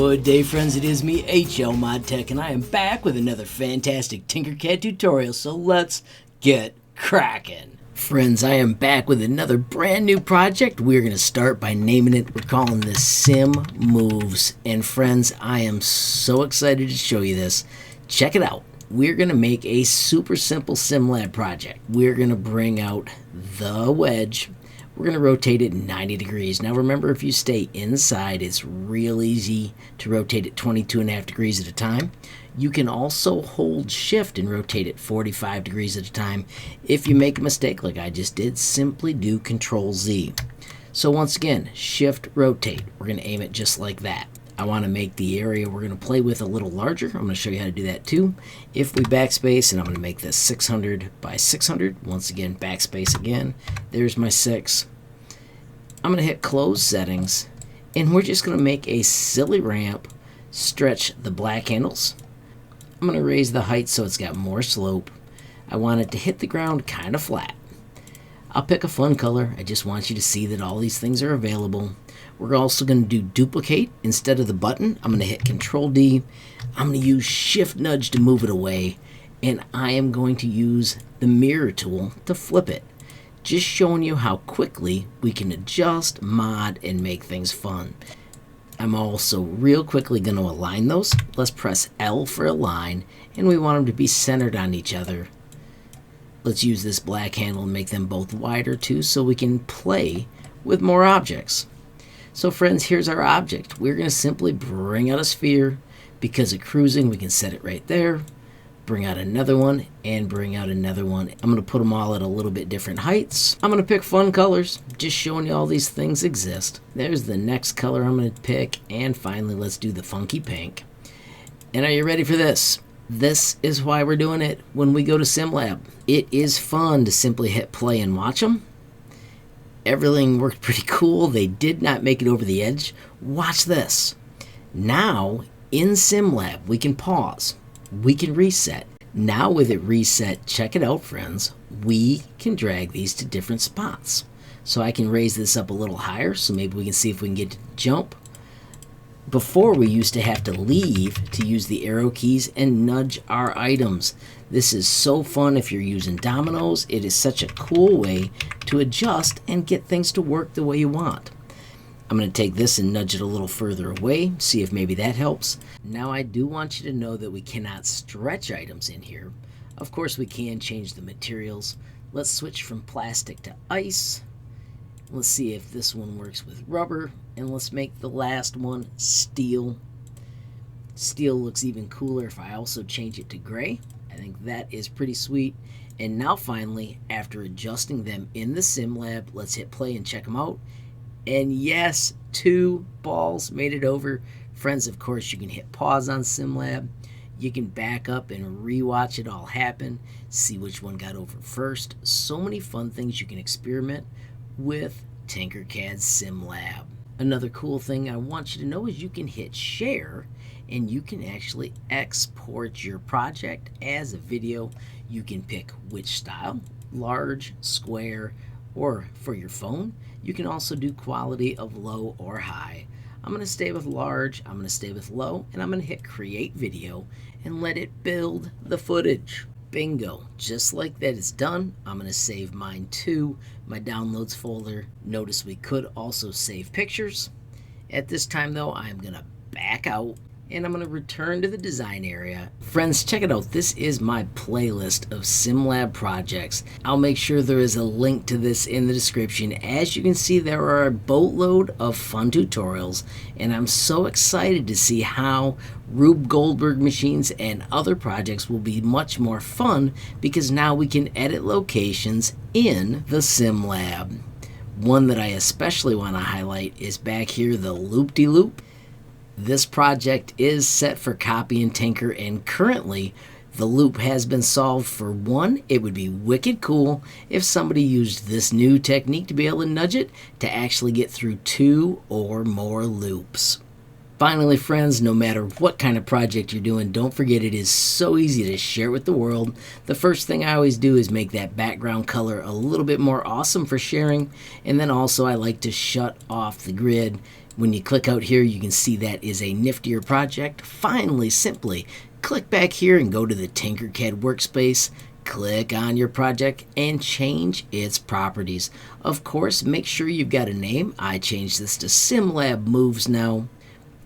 Good day, friends. It is me, HLModTech, and I am back with another fantastic Tinkercad tutorial, so let's get cracking. Friends, I am back with another brand new project. We're going to start by naming it. We're calling this Sim Moves. And friends, I am so excited to show you this. Check it out. We're going to make a super simple Sim Lab project. We're going to bring out the wedge. We're going to rotate it 90 degrees. Now remember, if you stay inside, it's real easy to rotate it 22.5 degrees at a time. You can also hold shift and rotate it 45 degrees at a time. If you make a mistake like I just did, simply do Control Z. So once again, shift rotate. We're going to aim it just like that. I want to make the area we're going to play with a little larger. I'm going to show you how to do that too. If we backspace, and I'm going to make this 600 by 600. Once again, backspace again. There's my 6. I'm going to hit close settings, and we're just going to make a silly ramp, stretch the black handles. I'm going to raise the height so it's got more slope. I want it to hit the ground kind of flat. I'll pick a fun color. I just want you to see that all these things are available. We're also going to do duplicate instead of the button. I'm going to hit Control D. I'm going to use Shift Nudge to move it away, and I am going to use the mirror tool to flip it. Just showing you how quickly we can adjust, mod, and make things fun. I'm also real quickly going to align those. Let's press L for align, and we want them to be centered on each other. Let's use this black handle and make them both wider too so we can play with more objects. So friends, here's our object. We're going to simply bring out a sphere. Because of cruising, we can set it right there. Bring out another one and bring out another one. I'm going to put them all at a little bit different heights. I'm going to pick fun colors, just showing you all these things exist. There's the next color I'm going to pick, and finally let's do the funky pink. And are you ready for this? This is why we're doing it when we go to Sim Lab. It is fun to simply hit play and watch them. Everything worked pretty cool. They did not make it over the edge. Watch this. Now, in Sim Lab, we can pause. We can reset. Now with it reset, check it out, friends. We can drag these to different spots. So I can raise this up a little higher, so maybe we can see if we can get to jump. Before, we used to have to leave to use the arrow keys and nudge our items. This is so fun if you're using dominoes. It is such a cool way to adjust and get things to work the way you want. I'm going to take this and nudge it a little further away, see if maybe that helps. Now I do want you to know that we cannot stretch items in here. Of course we can change the materials. Let's switch from plastic to ice. Let's see if this one works with rubber, and let's make the last one steel. Steel looks even cooler if I also change it to gray. I think that is pretty sweet. And now finally, after adjusting them in the Sim Lab, let's hit play and check them out. And yes, 2 balls made it over. Friends, of course, you can hit pause on Sim Lab. You can back up and rewatch it all happen. See which one got over first. So many fun things you can experiment with Tinkercad Sim Lab. Another cool thing I want you to know is you can hit share and you can actually export your project as a video. You can pick which style, large, square, or for your phone. You can also do quality of low or high. I'm going to stay with large, I'm going to stay with low, and I'm going to hit create video and let it build the footage. Bingo, just like that it's done. I'm going to save mine to my downloads folder. Notice we could also save pictures. At this time though, I'm going to back out and I'm going to return to the design area. Friends, check it out. This is my playlist of Sim Lab projects. I'll make sure there is a link to this in the description. As you can see, there are a boatload of fun tutorials, and I'm so excited to see how Rube Goldberg machines and other projects will be much more fun because now we can edit locations in the Sim Lab. One that I especially want to highlight is back here, the loop-de-loop. This project is set for copy and tinker, and currently the loop has been solved for 1. It would be wicked cool if somebody used this new technique to be able to nudge it to actually get through 2 or more loops. Finally, friends, no matter what kind of project you're doing, don't forget it is so easy to share with the world. The first thing I always do is make that background color a little bit more awesome for sharing, and then also I like to shut off the grid When you click out here, you can see that is a niftier project. Finally, simply click back here and go to the Tinkercad workspace. Click on your project and change its properties. Of course, make sure you've got a name. I changed this to Sim Lab Moves now.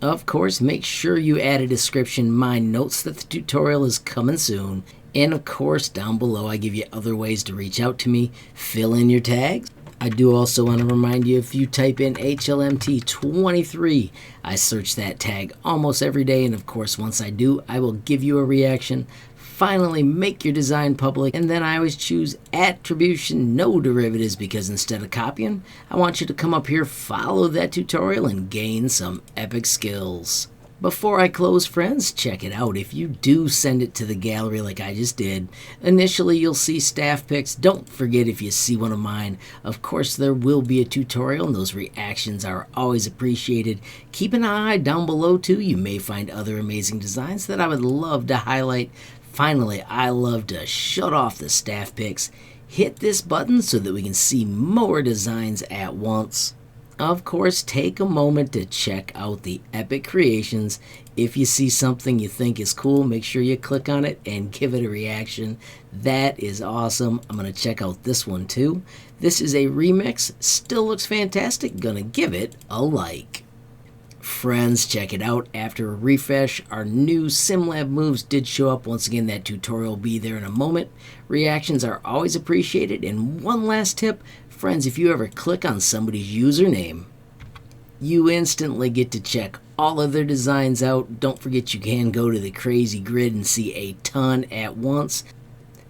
Of course, make sure you add a description. My notes that the tutorial is coming soon. And of course, down below, I give you other ways to reach out to me. Fill in your tags. I do also want to remind you, if you type in HLMT23, I search that tag almost every day. And of course, once I do, I will give you a reaction. Finally, make your design public, and then I always choose attribution, no derivatives, because instead of copying, I want you to come up here, follow that tutorial, and gain some epic skills. Before I close, friends, check it out. If you do send it to the gallery like I just did, initially you'll see staff pics. Don't forget, if you see one of mine, of course there will be a tutorial, and those reactions are always appreciated. Keep an eye down below too. You may find other amazing designs that I would love to highlight. Finally, I love to shut off the staff pics. Hit this button so that we can see more designs at once. Of course, take a moment to check out the epic creations. If you see something you think is cool, make sure you click on it and give it a reaction. That is awesome. I'm going to check out this one too. This is a remix. Still looks fantastic. Gonna give it a like. Friends, check it out. After a refresh, our new SimLab moves did show up. Once again, that tutorial will be there in a moment. Reactions are always appreciated. And one last tip, friends, if you ever click on somebody's username, you instantly get to check all of their designs out. Don't forget, you can go to the crazy grid and see a ton at once.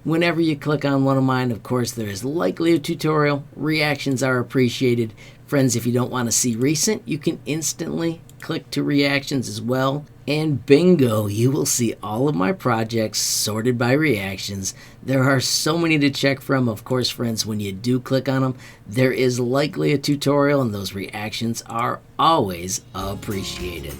Whenever you click on one of mine, of course, there is likely a tutorial. Reactions are appreciated. Friends, if you don't want to see recent, you can instantly click to reactions as well. And bingo, you will see all of my projects sorted by reactions. There are so many to check from. Of course, friends, when you do click on them, there is likely a tutorial, and those reactions are always appreciated.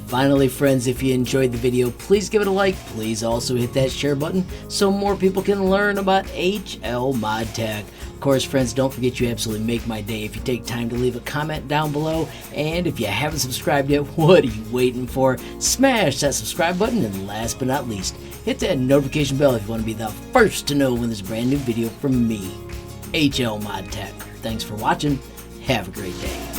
Finally, friends, if you enjoyed the video, please give it a like. Please also hit that share button so more people can learn about HLModTech. Of course, friends, don't forget, you absolutely make my day if you take time to leave a comment down below. And if you haven't subscribed yet, what are you waiting for? Smash that subscribe button, and last but not least, hit that notification bell if you want to be the first to know when there's a brand new video from me, HLModTech. Thanks for watching. Have a great day.